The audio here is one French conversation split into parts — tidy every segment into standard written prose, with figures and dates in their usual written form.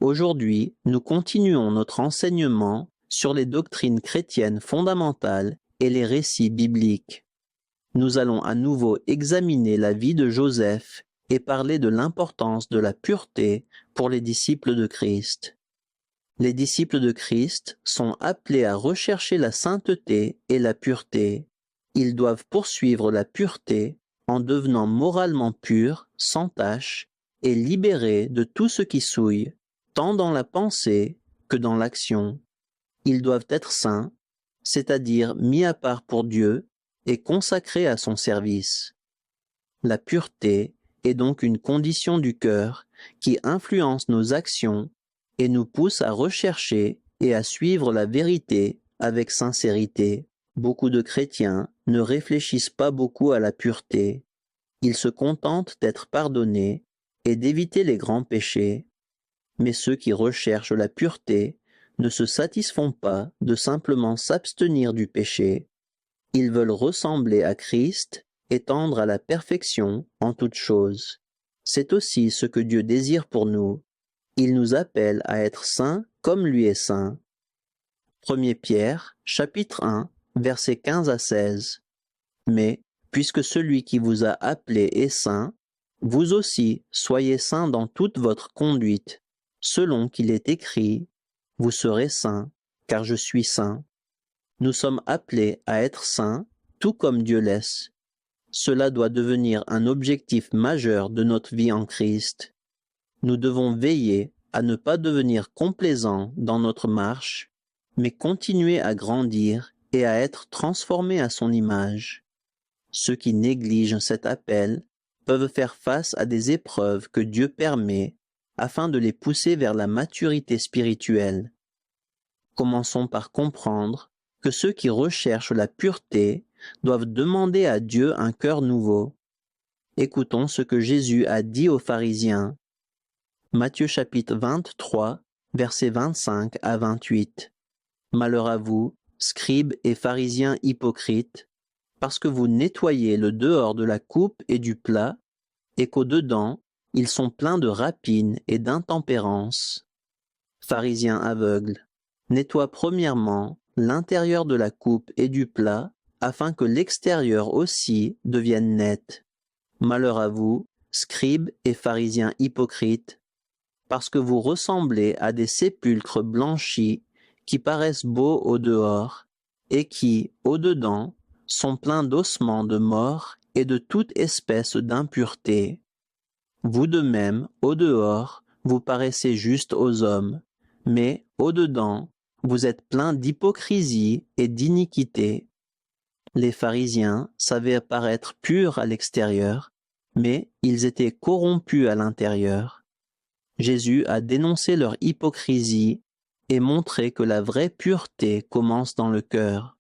Aujourd'hui, nous continuons notre enseignement sur les doctrines chrétiennes fondamentales et les récits bibliques. Nous allons à nouveau examiner la vie de Joseph et parler de l'importance de la pureté pour les disciples de Christ. Les disciples de Christ sont appelés à rechercher la sainteté et la pureté. Ils doivent poursuivre la pureté en devenant moralement purs, sans tache, et libérés de tout ce qui souille, tant dans la pensée que dans l'action. Ils doivent être saints, c'est-à-dire mis à part pour Dieu et consacrés à son service. La pureté est donc une condition du cœur qui influence nos actions et nous pousse à rechercher et à suivre la vérité avec sincérité. Beaucoup de chrétiens ne réfléchissent pas beaucoup à la pureté. Ils se contentent d'être pardonnés et d'éviter les grands péchés. Mais ceux qui recherchent la pureté ne se satisfont pas de simplement s'abstenir du péché. Ils veulent ressembler à Christ et tendre à la perfection en toutes choses. C'est aussi ce que Dieu désire pour nous. Il nous appelle à être saints comme lui est saint. 1 Pierre, chapitre 1, versets 15 à 16. Mais, puisque celui qui vous a appelé est saint, vous aussi soyez saints dans toute votre conduite, selon qu'il est écrit, « Vous serez saints, car je suis saint ». Nous sommes appelés à être saints, tout comme Dieu laisse. Cela doit devenir un objectif majeur de notre vie en Christ. Nous devons veiller à ne pas devenir complaisants dans notre marche, mais continuer à grandir et à être transformés à son image. Ceux qui négligent cet appel peuvent faire face à des épreuves que Dieu permet afin de les pousser vers la maturité spirituelle. Commençons par comprendre que ceux qui recherchent la pureté doivent demander à Dieu un cœur nouveau. Écoutons ce que Jésus a dit aux pharisiens. Matthieu chapitre 23, versets 25 à 28. Malheur à vous, scribes et pharisiens hypocrites, parce que vous nettoyez le dehors de la coupe et du plat, et qu'au-dedans, ils sont pleins de rapine et d'intempérance. Pharisiens aveugles, nettoie premièrement l'intérieur de la coupe et du plat, afin que l'extérieur aussi devienne net. Malheur à vous, scribes et pharisiens hypocrites, parce que vous ressemblez à des sépulcres blanchis qui paraissent beaux au dehors, et qui, au dedans, sont pleins d'ossements de mort et de toute espèce d'impureté. Vous de même, au dehors, vous paraissez juste aux hommes, mais au dedans, vous êtes pleins d'hypocrisie et d'iniquité. Les pharisiens savaient paraître purs à l'extérieur, mais ils étaient corrompus à l'intérieur. Jésus a dénoncé leur hypocrisie et montré que la vraie pureté commence dans le cœur.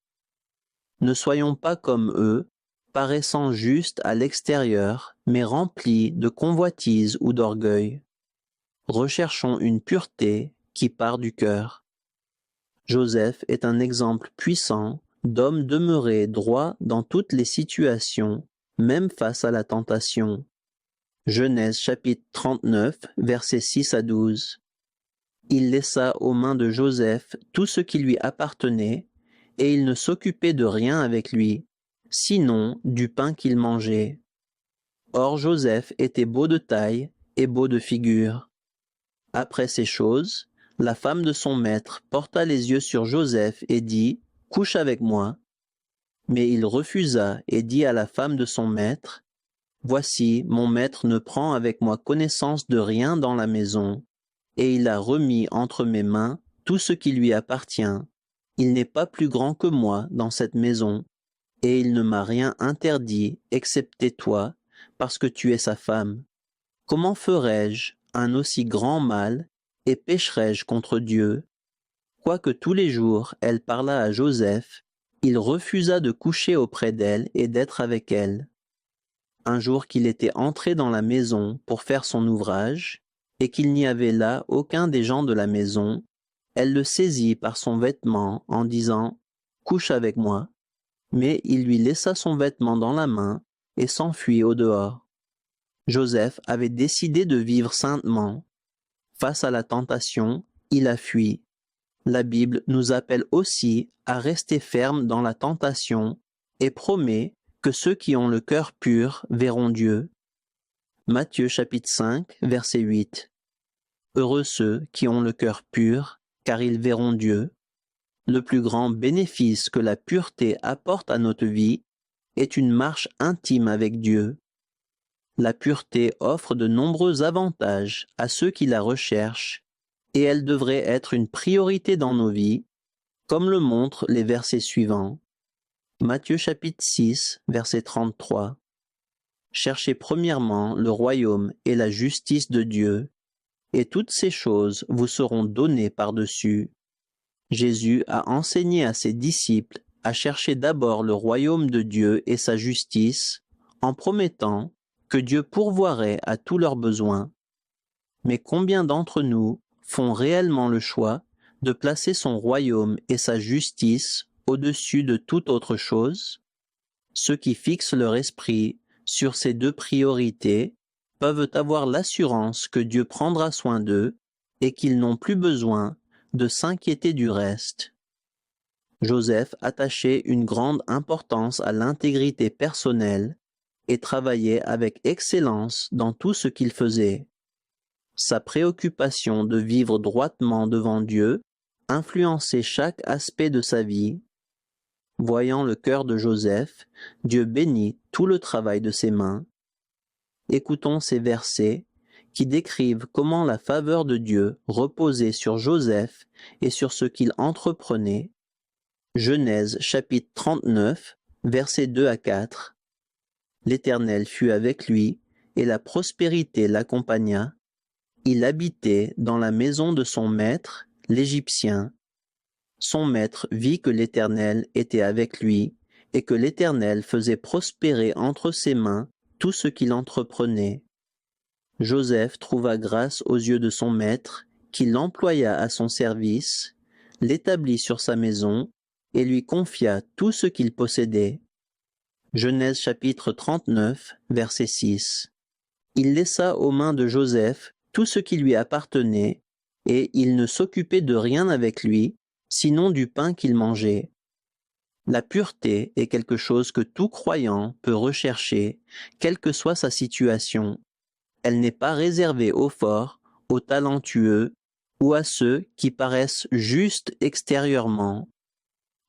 Ne soyons pas comme eux, paraissant justes à l'extérieur, mais remplis de convoitise ou d'orgueil. Recherchons une pureté qui part du cœur. Joseph est un exemple puissant d'homme demeuré droit dans toutes les situations, même face à la tentation. Genèse chapitre 39, versets 6 à 12. Il laissa aux mains de Joseph tout ce qui lui appartenait, et il ne s'occupait de rien avec lui, sinon du pain qu'il mangeait. Or Joseph était beau de taille et beau de figure. Après ces choses, la femme de son maître porta les yeux sur Joseph et dit, « Couche avec moi. » Mais il refusa et dit à la femme de son maître, « Voici, mon maître ne prend avec moi connaissance de rien dans la maison, et il a remis entre mes mains tout ce qui lui appartient. Il n'est pas plus grand que moi dans cette maison, et il ne m'a rien interdit, excepté toi, parce que tu es sa femme. Comment ferais-je un aussi grand mal, et pécherais-je contre Dieu? » Quoique tous les jours elle parlât à Joseph, il refusa de coucher auprès d'elle et d'être avec elle. Un jour qu'il était entré dans la maison pour faire son ouvrage, et qu'il n'y avait là aucun des gens de la maison, elle le saisit par son vêtement en disant « Couche avec moi ». Mais il lui laissa son vêtement dans la main et s'enfuit au dehors. Joseph avait décidé de vivre saintement. Face à la tentation, il a fui. La Bible nous appelle aussi à rester fermes dans la tentation et promet que ceux qui ont le cœur pur verront Dieu. Matthieu chapitre 5, verset 8. Heureux ceux qui ont le cœur pur, car ils verront Dieu. Le plus grand bénéfice que la pureté apporte à notre vie est une marche intime avec Dieu. La pureté offre de nombreux avantages à ceux qui la recherchent, et elle devrait être une priorité dans nos vies, comme le montrent les versets suivants. Matthieu chapitre 6, verset 33. Cherchez premièrement le royaume et la justice de Dieu, et toutes ces choses vous seront données par-dessus. Jésus a enseigné à ses disciples à chercher d'abord le royaume de Dieu et sa justice, en promettant que Dieu pourvoirait à tous leurs besoins. Mais combien d'entre nous font réellement le choix de placer son royaume et sa justice au-dessus de toute autre chose? Ceux qui fixent leur esprit sur ces deux priorités peuvent avoir l'assurance que Dieu prendra soin d'eux et qu'ils n'ont plus besoin de s'inquiéter du reste. Joseph attachait une grande importance à l'intégrité personnelle et travaillait avec excellence dans tout ce qu'il faisait. Sa préoccupation de vivre droitement devant Dieu influençait chaque aspect de sa vie. Voyant le cœur de Joseph, Dieu bénit tout le travail de ses mains. Écoutons ces versets qui décrivent comment la faveur de Dieu reposait sur Joseph et sur ce qu'il entreprenait. Genèse chapitre 39, versets 2 à 4. L'Éternel fut avec lui, et la prospérité l'accompagna. Il habitait dans la maison de son maître, l'Égyptien. Son maître vit que l'Éternel était avec lui, et que l'Éternel faisait prospérer entre ses mains tout ce qu'il entreprenait. Joseph trouva grâce aux yeux de son maître, qui l'employa à son service, l'établit sur sa maison, et lui confia tout ce qu'il possédait. Genèse chapitre 39, verset 6. Il laissa aux mains de Joseph tout ce qui lui appartenait, et il ne s'occupait de rien avec lui, sinon du pain qu'il mangeait. La pureté est quelque chose que tout croyant peut rechercher, quelle que soit sa situation. Elle n'est pas réservée aux forts, aux talentueux ou à ceux qui paraissent justes extérieurement.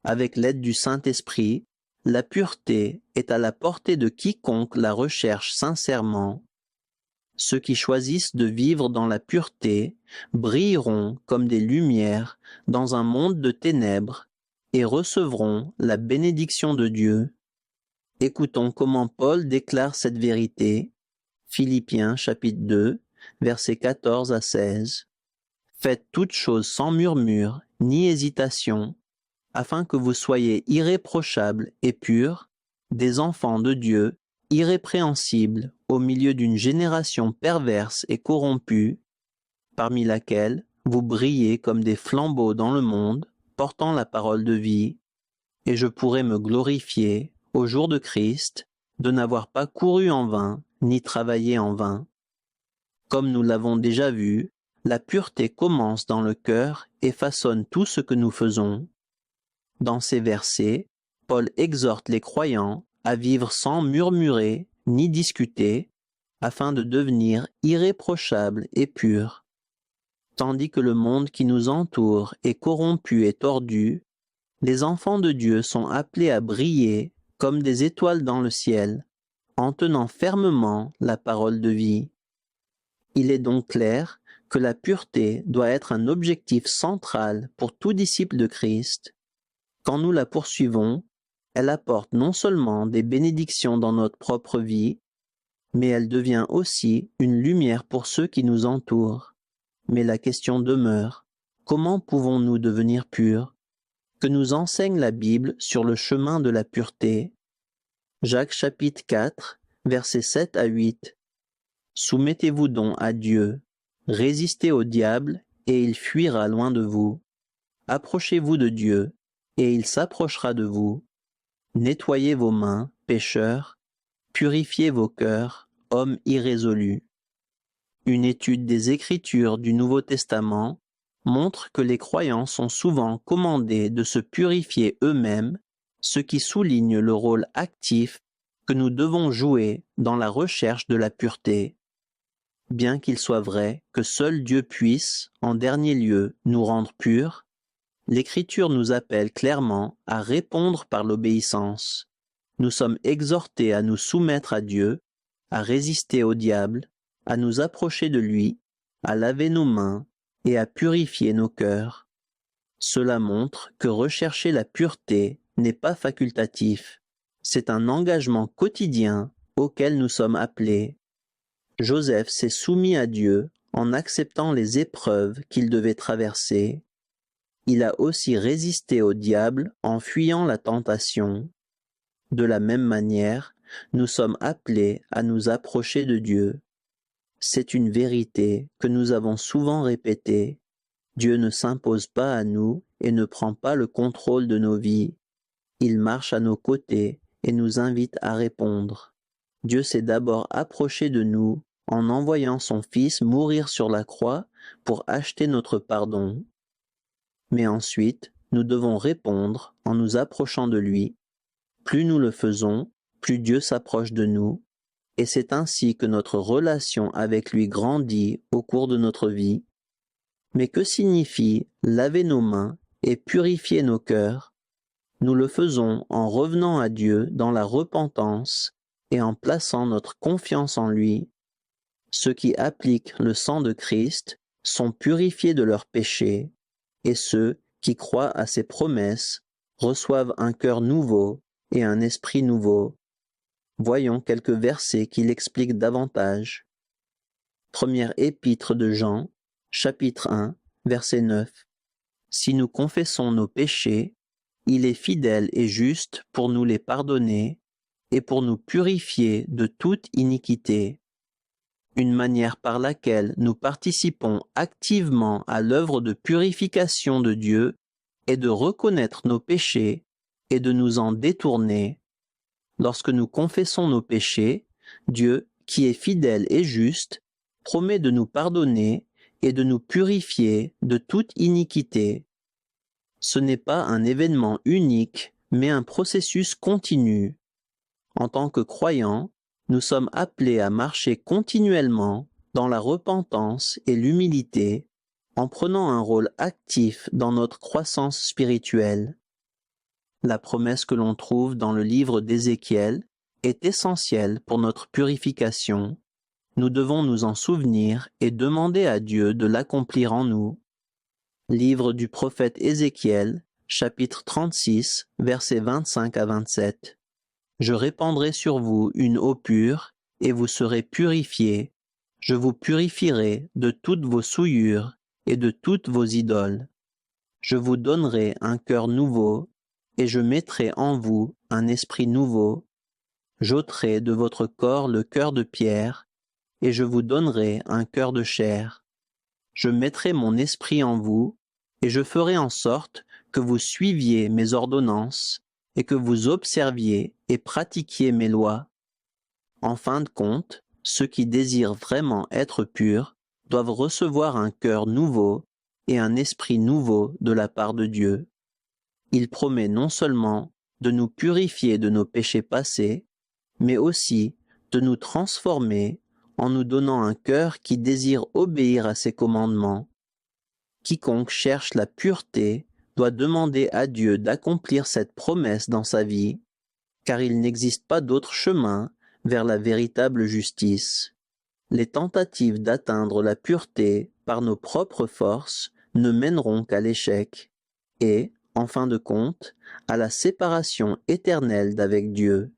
Avec l'aide du Saint-Esprit, la pureté est à la portée de quiconque la recherche sincèrement. Ceux qui choisissent de vivre dans la pureté brilleront comme des lumières dans un monde de ténèbres et recevront la bénédiction de Dieu. Écoutons comment Paul déclare cette vérité. Philippiens chapitre 2, versets 14 à 16. Faites toutes choses sans murmure ni hésitation, afin que vous soyez irréprochables et purs, des enfants de Dieu, irrépréhensibles au milieu d'une génération perverse et corrompue, parmi laquelle vous brillez comme des flambeaux dans le monde, portant la parole de vie, et je pourrai me glorifier, au jour de Christ, de n'avoir pas couru en vain, ni travaillé en vain. Comme nous l'avons déjà vu, la pureté commence dans le cœur et façonne tout ce que nous faisons. Dans ces versets, Paul exhorte les croyants à vivre sans murmurer ni discuter, afin de devenir irréprochables et purs. Tandis que le monde qui nous entoure est corrompu et tordu, les enfants de Dieu sont appelés à briller comme des étoiles dans le ciel, en tenant fermement la parole de vie. Il est donc clair que la pureté doit être un objectif central pour tout disciple de Christ. Quand nous la poursuivons, elle apporte non seulement des bénédictions dans notre propre vie, mais elle devient aussi une lumière pour ceux qui nous entourent. Mais la question demeure, comment pouvons-nous devenir purs? Que nous enseigne la Bible sur le chemin de la pureté. Jacques chapitre 4, versets 7 à 8. Soumettez-vous donc à Dieu, résistez au diable, et il fuira loin de vous. Approchez-vous de Dieu, et il s'approchera de vous. Nettoyez vos mains, pécheurs, purifiez vos cœurs, hommes irrésolus. Une étude des Écritures du Nouveau Testament montre que les croyants sont souvent commandés de se purifier eux-mêmes, ce qui souligne le rôle actif que nous devons jouer dans la recherche de la pureté. Bien qu'il soit vrai que seul Dieu puisse, en dernier lieu, nous rendre purs, l'Écriture nous appelle clairement à répondre par l'obéissance. Nous sommes exhortés à nous soumettre à Dieu, à résister au diable, à nous approcher de lui, à laver nos mains et à purifier nos cœurs. Cela montre que rechercher la pureté n'est pas facultatif, c'est un engagement quotidien auquel nous sommes appelés. Joseph s'est soumis à Dieu en acceptant les épreuves qu'il devait traverser. Il a aussi résisté au diable en fuyant la tentation. De la même manière, nous sommes appelés à nous approcher de Dieu. C'est une vérité que nous avons souvent répétée. Dieu ne s'impose pas à nous et ne prend pas le contrôle de nos vies. Il marche à nos côtés et nous invite à répondre. Dieu s'est d'abord approché de nous en envoyant son Fils mourir sur la croix pour acheter notre pardon. Mais ensuite, nous devons répondre en nous approchant de lui. Plus nous le faisons, plus Dieu s'approche de nous, et c'est ainsi que notre relation avec lui grandit au cours de notre vie. Mais que signifie laver nos mains et purifier nos cœurs? Nous le faisons en revenant à Dieu dans la repentance et en plaçant notre confiance en lui. Ceux qui appliquent le sang de Christ sont purifiés de leurs péchés, et ceux qui croient à ses promesses reçoivent un cœur nouveau et un esprit nouveau. Voyons quelques versets qui l'expliquent davantage. Première épître de Jean, chapitre 1, verset 9. Si nous confessons nos péchés, il est fidèle et juste pour nous les pardonner et pour nous purifier de toute iniquité. Une manière par laquelle nous participons activement à l'œuvre de purification de Dieu est de reconnaître nos péchés et de nous en détourner. Lorsque nous confessons nos péchés, Dieu, qui est fidèle et juste, promet de nous pardonner et de nous purifier de toute iniquité. Ce n'est pas un événement unique, mais un processus continu. En tant que croyants, nous sommes appelés à marcher continuellement dans la repentance et l'humilité, en prenant un rôle actif dans notre croissance spirituelle. La promesse que l'on trouve dans le livre d'Ézéchiel est essentielle pour notre purification. Nous devons nous en souvenir et demander à Dieu de l'accomplir en nous. Livre du prophète Ézéchiel, chapitre 36, versets 25 à 27. Je répandrai sur vous une eau pure, et vous serez purifiés. Je vous purifierai de toutes vos souillures et de toutes vos idoles. Je vous donnerai un cœur nouveau, et je mettrai en vous un esprit nouveau. J'ôterai de votre corps le cœur de pierre, et je vous donnerai un cœur de chair. Je mettrai mon esprit en vous, et je ferai en sorte que vous suiviez mes ordonnances, et que vous observiez et pratiquiez mes lois. En fin de compte, ceux qui désirent vraiment être purs doivent recevoir un cœur nouveau et un esprit nouveau de la part de Dieu. Il promet non seulement de nous purifier de nos péchés passés, mais aussi de nous transformer en nous donnant un cœur qui désire obéir à ses commandements. Quiconque cherche la pureté doit demander à Dieu d'accomplir cette promesse dans sa vie, car il n'existe pas d'autre chemin vers la véritable justice. Les tentatives d'atteindre la pureté par nos propres forces ne mèneront qu'à l'échec et, en fin de compte, à la séparation éternelle d'avec Dieu.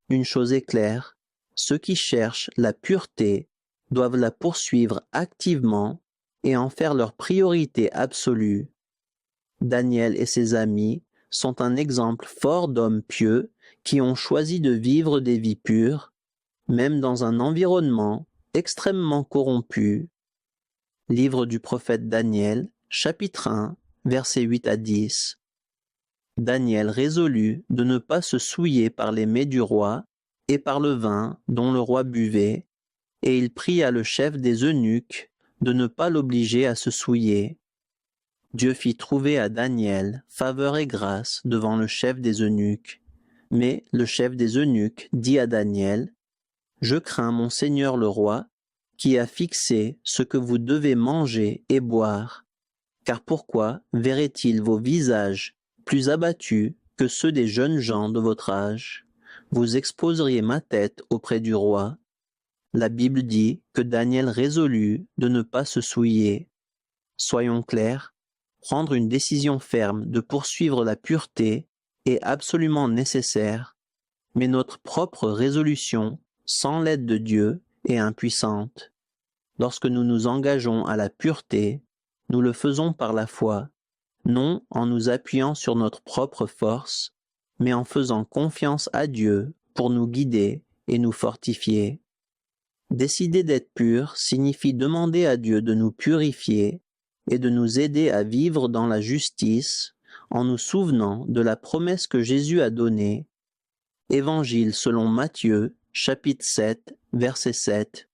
Une chose est claire, ceux qui cherchent la pureté doivent la poursuivre activement et en faire leur priorité absolue. Daniel et ses amis sont un exemple fort d'hommes pieux qui ont choisi de vivre des vies pures, même dans un environnement extrêmement corrompu. Livre du prophète Daniel, chapitre 1, versets 8 à 10. Daniel résolut de ne pas se souiller par les mets du roi et par le vin dont le roi buvait, et il pria le chef des eunuques de ne pas l'obliger à se souiller. Dieu fit trouver à Daniel faveur et grâce devant le chef des eunuques. Mais le chef des eunuques dit à Daniel, « Je crains mon Seigneur le roi, qui a fixé ce que vous devez manger et boire. Car pourquoi verrait-il vos visages plus abattus que ceux des jeunes gens de votre âge? Vous exposeriez ma tête auprès du roi. » La Bible dit que Daniel résolut de ne pas se souiller. Soyons clairs, prendre une décision ferme de poursuivre la pureté est absolument nécessaire, mais notre propre résolution, sans l'aide de Dieu, est impuissante. Lorsque nous nous engageons à la pureté, nous le faisons par la foi, non en nous appuyant sur notre propre force, mais en faisant confiance à Dieu pour nous guider et nous fortifier. Décider d'être pur signifie demander à Dieu de nous purifier et de nous aider à vivre dans la justice en nous souvenant de la promesse que Jésus a donnée. Évangile selon Matthieu, chapitre 7, verset 7.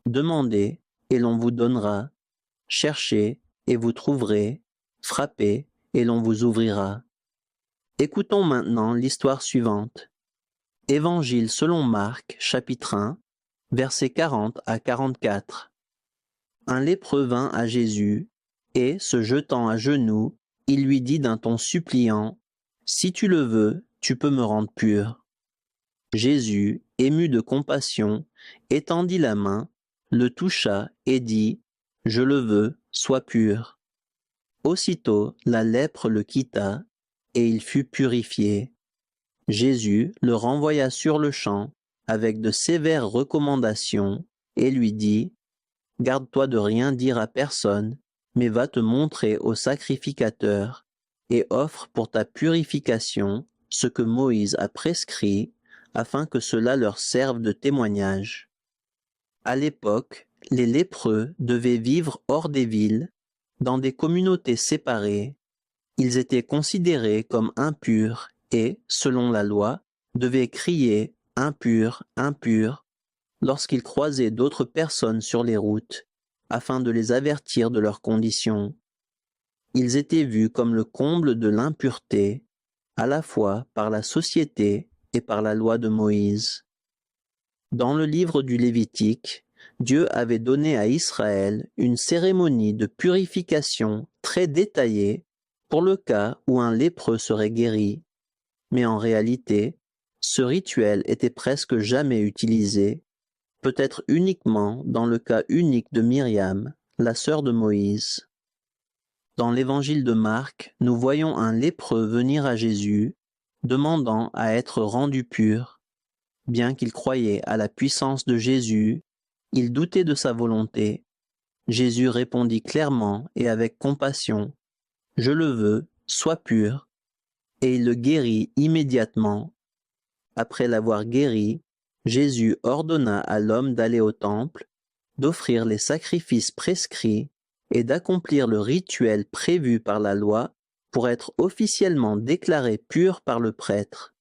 Demandez et l'on vous donnera. Cherchez et vous trouverez. Frappez et l'on vous ouvrira. Écoutons maintenant l'histoire suivante. Évangile selon Marc, chapitre 1, versets 40 à 44. Un lépreux vint à Jésus, et, se jetant à genoux, il lui dit d'un ton suppliant, « Si tu le veux, tu peux me rendre pur. » Jésus, ému de compassion, étendit la main, le toucha et dit, « Je le veux, sois pur. » Aussitôt la lèpre le quitta, et il fut purifié. Jésus le renvoya sur-le-champ avec de sévères recommandations et lui dit, « Garde-toi de rien dire à personne, mais va te montrer au sacrificateur et offre pour ta purification ce que Moïse a prescrit, afin que cela leur serve de témoignage. » À l'époque, les lépreux devaient vivre hors des villes, dans des communautés séparées. Ils étaient considérés comme impurs et, selon la loi, devaient crier « impur, impur » lorsqu'ils croisaient d'autres personnes sur les routes, afin de les avertir de leurs conditions. Ils étaient vus comme le comble de l'impureté, à la fois par la société et par la loi de Moïse. Dans le livre du Lévitique, Dieu avait donné à Israël une cérémonie de purification très détaillée pour le cas où un lépreux serait guéri. Mais en réalité, ce rituel était presque jamais utilisé, peut-être uniquement dans le cas unique de Myriam, la sœur de Moïse. Dans l'évangile de Marc, nous voyons un lépreux venir à Jésus, demandant à être rendu pur. Bien qu'il croyait à la puissance de Jésus, il doutait de sa volonté. Jésus répondit clairement et avec compassion, « Je le veux, sois pur. » Et il le guérit immédiatement. Après l'avoir guéri, Jésus ordonna à l'homme d'aller au temple, d'offrir les sacrifices prescrits et d'accomplir le rituel prévu par la loi pour être officiellement déclaré pur par le prêtre.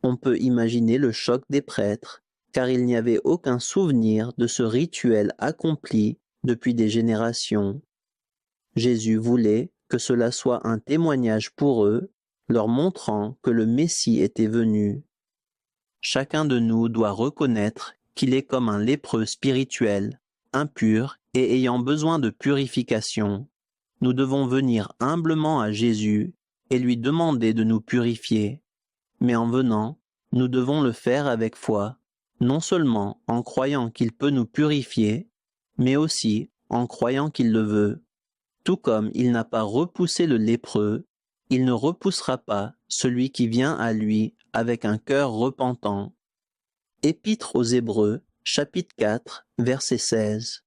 On peut imaginer le choc des prêtres, car il n'y avait aucun souvenir de ce rituel accompli depuis des générations. Jésus voulait que cela soit un témoignage pour eux, leur montrant que le Messie était venu. Chacun de nous doit reconnaître qu'il est comme un lépreux spirituel, impur et ayant besoin de purification. Nous devons venir humblement à Jésus et lui demander de nous purifier. Mais en venant, nous devons le faire avec foi, non seulement en croyant qu'il peut nous purifier, mais aussi en croyant qu'il le veut. Tout comme il n'a pas repoussé le lépreux, il ne repoussera pas celui qui vient à lui avec un cœur repentant. Épître aux Hébreux, chapitre 4, verset 16.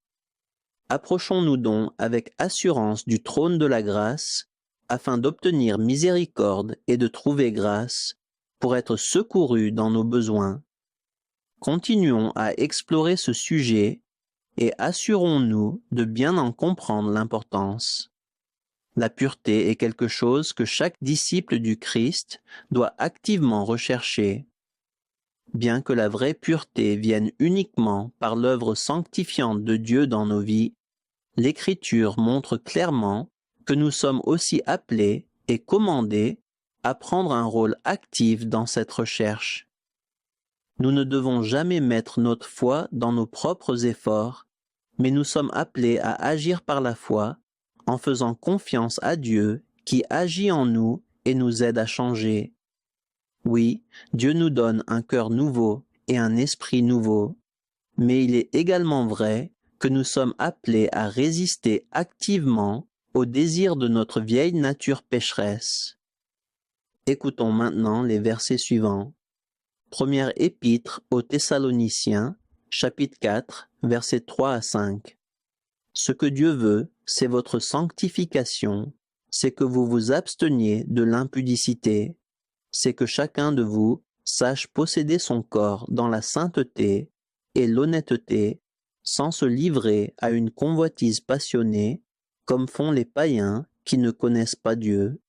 Approchons-nous donc avec assurance du trône de la grâce, afin d'obtenir miséricorde et de trouver grâce, pour être secourus dans nos besoins. Continuons à explorer ce sujet et assurons-nous de bien en comprendre l'importance. La pureté est quelque chose que chaque disciple du Christ doit activement rechercher. Bien que la vraie pureté vienne uniquement par l'œuvre sanctifiante de Dieu dans nos vies, l'Écriture montre clairement que nous sommes aussi appelés et commandés à prendre un rôle actif dans cette recherche. Nous ne devons jamais mettre notre foi dans nos propres efforts, mais nous sommes appelés à agir par la foi en faisant confiance à Dieu qui agit en nous et nous aide à changer. Oui, Dieu nous donne un cœur nouveau et un esprit nouveau, mais il est également vrai que nous sommes appelés à résister activement aux désirs de notre vieille nature pécheresse. Écoutons maintenant les versets suivants. Première épître aux Thessaloniciens, chapitre 4, versets 3 à 5. Ce que Dieu veut, c'est votre sanctification, c'est que vous vous absteniez de l'impudicité, c'est que chacun de vous sache posséder son corps dans la sainteté et l'honnêteté, sans se livrer à une convoitise passionnée, comme font les païens qui ne connaissent pas Dieu.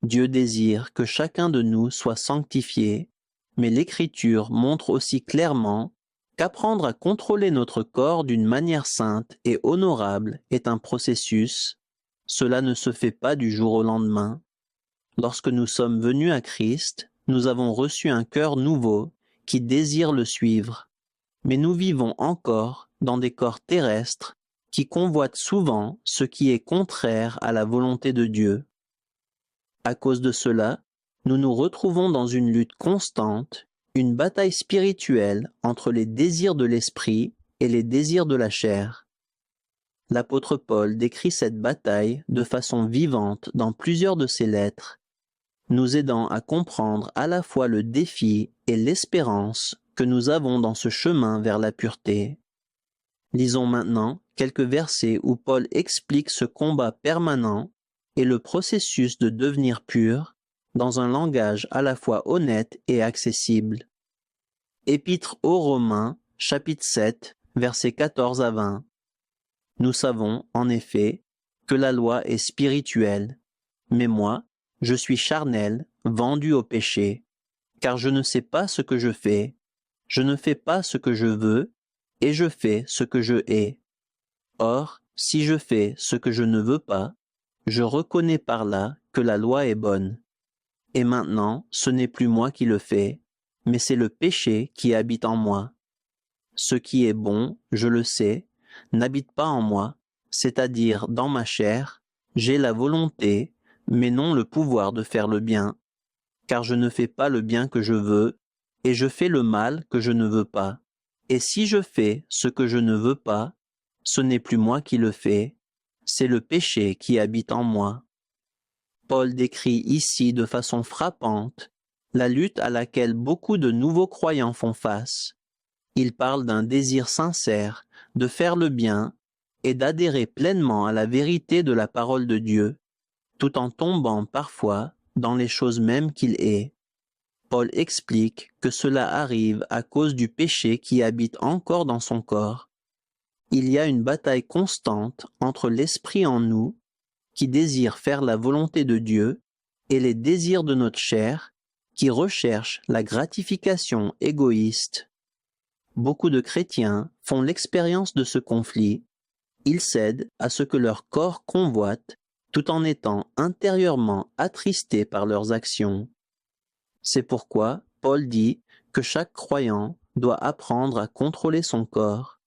Dieu désire que chacun de nous soit sanctifié, mais l'Écriture montre aussi clairement qu'apprendre à contrôler notre corps d'une manière sainte et honorable est un processus. Cela ne se fait pas du jour au lendemain. Lorsque nous sommes venus à Christ, nous avons reçu un cœur nouveau qui désire le suivre. Mais nous vivons encore dans des corps terrestres qui convoitent souvent ce qui est contraire à la volonté de Dieu. À cause de cela, nous nous retrouvons dans une lutte constante, une bataille spirituelle entre les désirs de l'esprit et les désirs de la chair. L'apôtre Paul décrit cette bataille de façon vivante dans plusieurs de ses lettres, nous aidant à comprendre à la fois le défi et l'espérance que nous avons dans ce chemin vers la pureté. Lisons maintenant quelques versets où Paul explique ce combat permanent et le processus de devenir pur dans un langage à la fois honnête et accessible. Épître aux Romains, chapitre 7, versets 14 à 20. Nous savons, en effet, que la loi est spirituelle, mais moi, je suis charnel, vendu au péché, car je ne sais pas ce que je fais, je ne fais pas ce que je veux, et je fais ce que je hais. Or, si je fais ce que je ne veux pas, je reconnais par là que la loi est bonne. Et maintenant, ce n'est plus moi qui le fais, mais c'est le péché qui habite en moi. Ce qui est bon, je le sais, n'habite pas en moi, c'est-à-dire dans ma chair, j'ai la volonté, mais non le pouvoir de faire le bien, car je ne fais pas le bien que je veux, et je fais le mal que je ne veux pas. Et si je fais ce que je ne veux pas, ce n'est plus moi qui le fais, c'est le péché qui habite en moi. Paul décrit ici de façon frappante la lutte à laquelle beaucoup de nouveaux croyants font face. Il parle d'un désir sincère de faire le bien et d'adhérer pleinement à la vérité de la parole de Dieu, tout en tombant parfois dans les choses mêmes qu'il est. Paul explique que cela arrive à cause du péché qui habite encore dans son corps. Il y a une bataille constante entre l'esprit en nous, qui désire faire la volonté de Dieu, et les désirs de notre chair, qui recherchent la gratification égoïste. Beaucoup de chrétiens font l'expérience de ce conflit. Ils cèdent à ce que leur corps convoite, tout en étant intérieurement attristés par leurs actions. C'est pourquoi Paul dit que chaque croyant doit apprendre à contrôler son corps.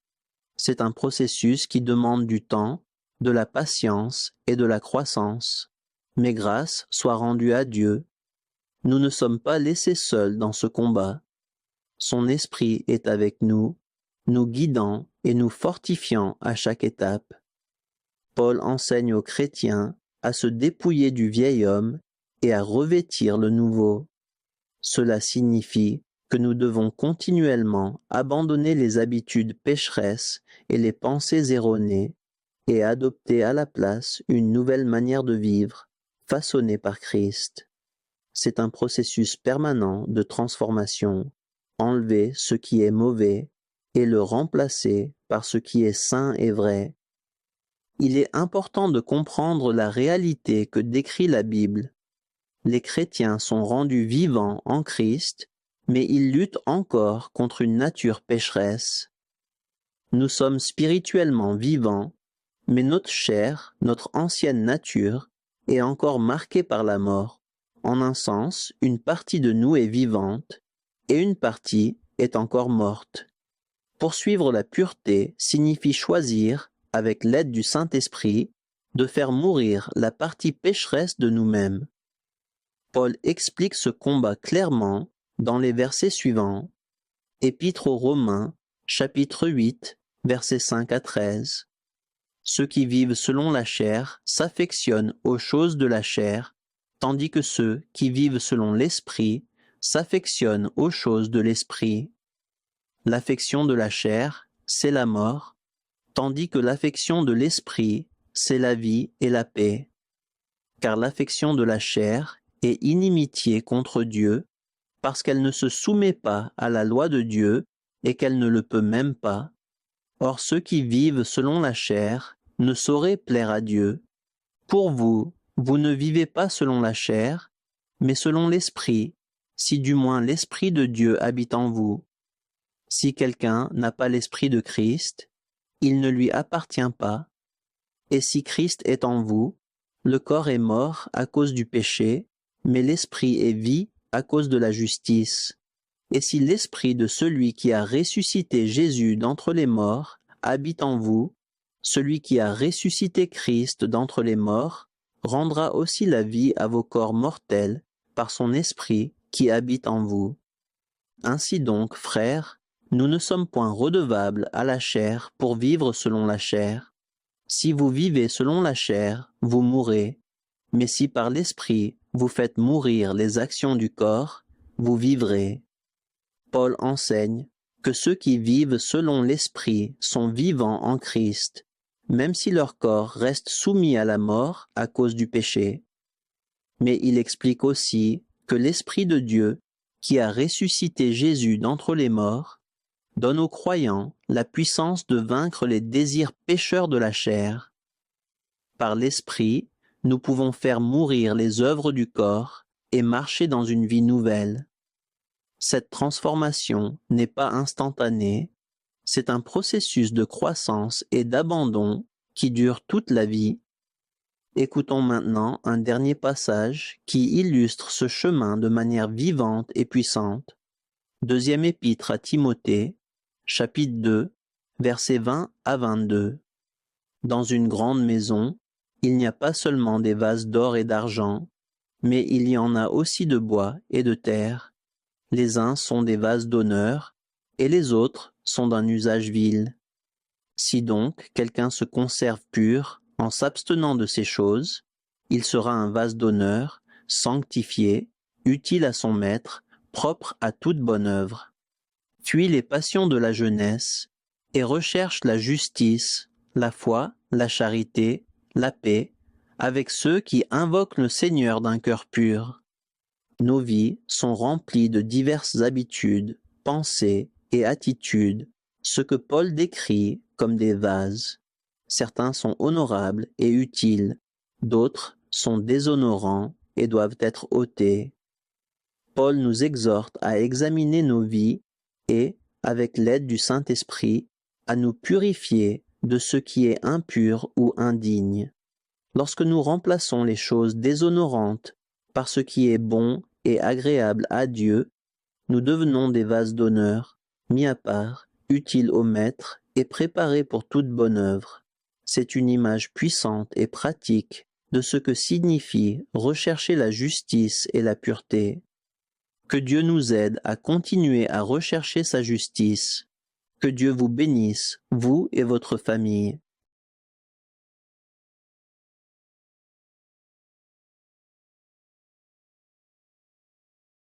C'est un processus qui demande du temps, de la patience et de la croissance. Mais grâce soit rendue à Dieu. Nous ne sommes pas laissés seuls dans ce combat. Son esprit est avec nous, nous guidant et nous fortifiant à chaque étape. Paul enseigne aux chrétiens à se dépouiller du vieil homme et à revêtir le nouveau. Cela signifie que nous devons continuellement abandonner les habitudes pécheresses et les pensées erronées et adopter à la place une nouvelle manière de vivre, façonnée par Christ. C'est un processus permanent de transformation, enlever ce qui est mauvais et le remplacer par ce qui est saint et vrai. Il est important de comprendre la réalité que décrit la Bible. Les chrétiens sont rendus vivants en Christ mais il lutte encore contre une nature pécheresse. Nous sommes spirituellement vivants, mais notre chair, notre ancienne nature, est encore marquée par la mort. En un sens, une partie de nous est vivante et une partie est encore morte. Poursuivre la pureté signifie choisir, avec l'aide du Saint-Esprit, de faire mourir la partie pécheresse de nous-mêmes. Paul explique ce combat clairement dans les versets suivants. Épître aux Romains, chapitre 8, versets 5 à 13. Ceux qui vivent selon la chair s'affectionnent aux choses de la chair, tandis que ceux qui vivent selon l'Esprit s'affectionnent aux choses de l'Esprit. L'affection de la chair, c'est la mort, tandis que l'affection de l'Esprit, c'est la vie et la paix. Car l'affection de la chair est inimitié contre Dieu, parce qu'elle ne se soumet pas à la loi de Dieu et qu'elle ne le peut même pas. Or ceux qui vivent selon la chair ne sauraient plaire à Dieu. Pour vous, vous ne vivez pas selon la chair, mais selon l'Esprit, si du moins l'Esprit de Dieu habite en vous. Si quelqu'un n'a pas l'Esprit de Christ, il ne lui appartient pas. Et si Christ est en vous, le corps est mort à cause du péché, mais l'Esprit est vie à cause de la justice. Et si l'Esprit de celui qui a ressuscité Jésus d'entre les morts habite en vous, celui qui a ressuscité Christ d'entre les morts rendra aussi la vie à vos corps mortels par son Esprit qui habite en vous. Ainsi donc, frères, nous ne sommes point redevables à la chair pour vivre selon la chair. Si vous vivez selon la chair, vous mourrez, mais si par l'Esprit vous faites mourir les actions du corps, vous vivrez. Paul enseigne que ceux qui vivent selon l'Esprit sont vivants en Christ, même si leur corps reste soumis à la mort à cause du péché. Mais il explique aussi que l'Esprit de Dieu, qui a ressuscité Jésus d'entre les morts, donne aux croyants la puissance de vaincre les désirs pécheurs de la chair. Par l'Esprit, nous pouvons faire mourir les œuvres du corps et marcher dans une vie nouvelle. Cette transformation n'est pas instantanée, c'est un processus de croissance et d'abandon qui dure toute la vie. Écoutons maintenant un dernier passage qui illustre ce chemin de manière vivante et puissante. Deuxième épître à Timothée, chapitre 2, versets 20 à 22. Dans une grande maison, il n'y a pas seulement des vases d'or et d'argent, mais il y en a aussi de bois et de terre. Les uns sont des vases d'honneur, et les autres sont d'un usage vil. Si donc quelqu'un se conserve pur en s'abstenant de ces choses, il sera un vase d'honneur, sanctifié, utile à son maître, propre à toute bonne œuvre. Fuis les passions de la jeunesse, et recherche la justice, la foi, la charité, la paix, avec ceux qui invoquent le Seigneur d'un cœur pur. Nos vies sont remplies de diverses habitudes, pensées et attitudes, ce que Paul décrit comme des vases. Certains sont honorables et utiles, d'autres sont déshonorants et doivent être ôtés. Paul nous exhorte à examiner nos vies et, avec l'aide du Saint-Esprit, à nous purifier de ce qui est impur ou indigne. Lorsque nous remplaçons les choses déshonorantes par ce qui est bon et agréable à Dieu, nous devenons des vases d'honneur, mis à part, utiles au Maître et préparés pour toute bonne œuvre. C'est une image puissante et pratique de ce que signifie rechercher la justice et la pureté. Que Dieu nous aide à continuer à rechercher sa justice. Que Dieu vous bénisse, vous et votre famille.